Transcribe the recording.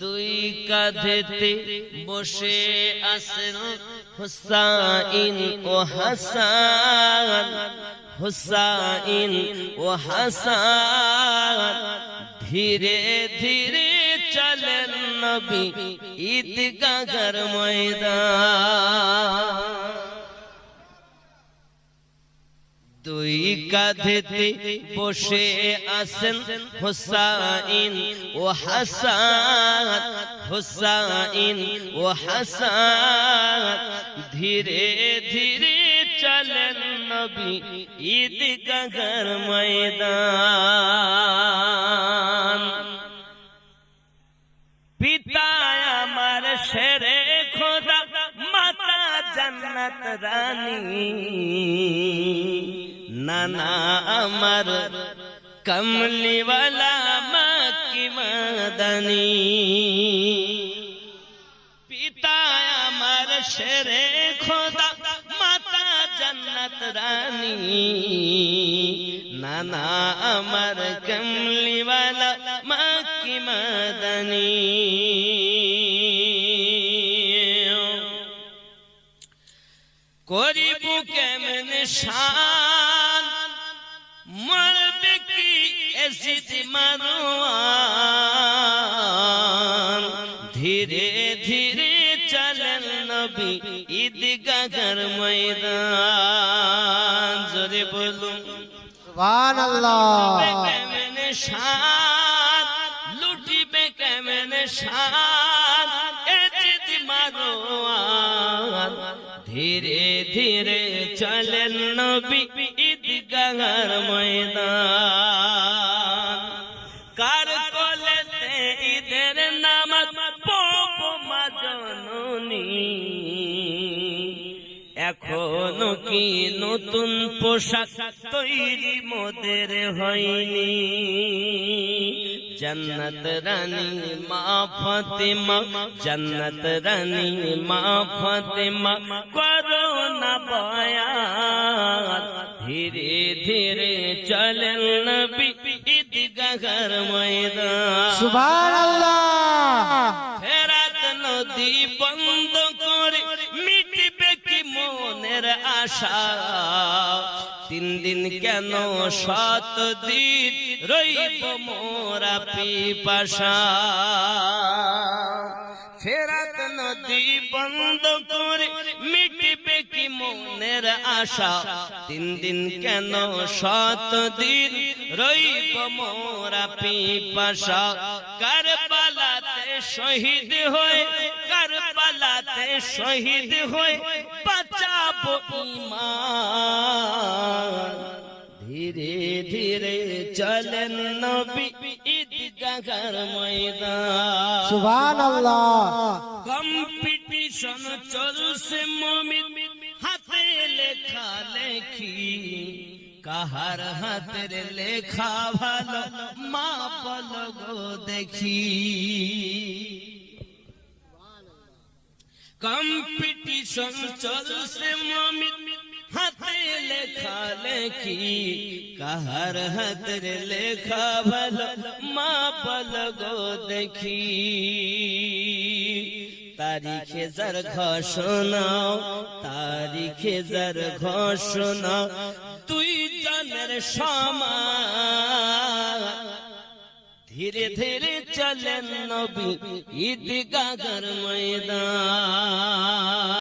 দুই কাঁধেতে বসে আছেন হুসাইন ও হাসান, হুসাইন ও হাসান। ধীরে ধীরে চলেন নবী ঈদগাহর ময়দান। দুই কাঁধেতে বসে আছেন হুসাইন ও হাসান, হুসাইন ও হাসান। ধীরে ধীরে চলেন নবী ঈদগাহর ময়দান। পিতা আমার শেরে খোদা, মাতা জান্নাত রানী, নানা আমার কমলিওয়ালা মক্কি মাদানী। পিতা আমার শেরে খোদা, মাতা জান্নাত রানী, নানা আমার কমলিওয়ালা মক্কি মাদানী। করিব কেমন শান, মরবে কি এসিদ মারওয়ান। ধীরে ধীরে চলেন নবী ঈদগাহর ময়দান। জোরে বলুন সুবহানাল্লাহ। কেমন শান, লুটিবে কেমন শান এসিদ মারওয়ান। ধীরে ধীরে চলেন নবী ঈদগাহর ময়দান। কার কোলেতে ঈদের নামাজ পড়ব মা জননী, এখনো কি নতুন পোশাক তৈরি মোদের হয়নি। জান্নাত রানী মা ফাতেমা, জান্নাত রানী মা ফাতেমা করো না বয়ান। ধীরে ধীরে চলেন নবী ঈদগাহর ময়দান। সুবহানাল্লাহ। ফেরাত নদী বন্ধ করে মিটবে কি মনের আশা। 3 দিন কেন 7 দিন রইব মোরা পিপাসা। ফেরাত নদী বন্ধ করে মিটবে কি মনের আশা। 3 দিন কেন 7 দিন রইব মোরা পিপাসা। কারবালাতে শহীদ হয়ে, কারবালাতে শহীদ হয়ে বাঁচাবো ঈমান। ধীরে ধীরে চলেন নবী ঈদগাহর ময়দান। সুবহানাল্লাহ। কম্পিটিশন চলছে মুমিন হাতে লেখা লেখি। কাহার হাতের লেখা ভালো মা বলো গো দেখি। কম্পিটিশন চলছে মুমিন হাতে লেখা লেখি। কাহার হাতের লেখা ভালো মা বলো গো দেখি। তারিখে যার ঘোষণা, তারিখে যার ঘোষণা, তুই জানের সমান। ধীরে ধীরে চলেন নবী ঈদগাহর ময়দান।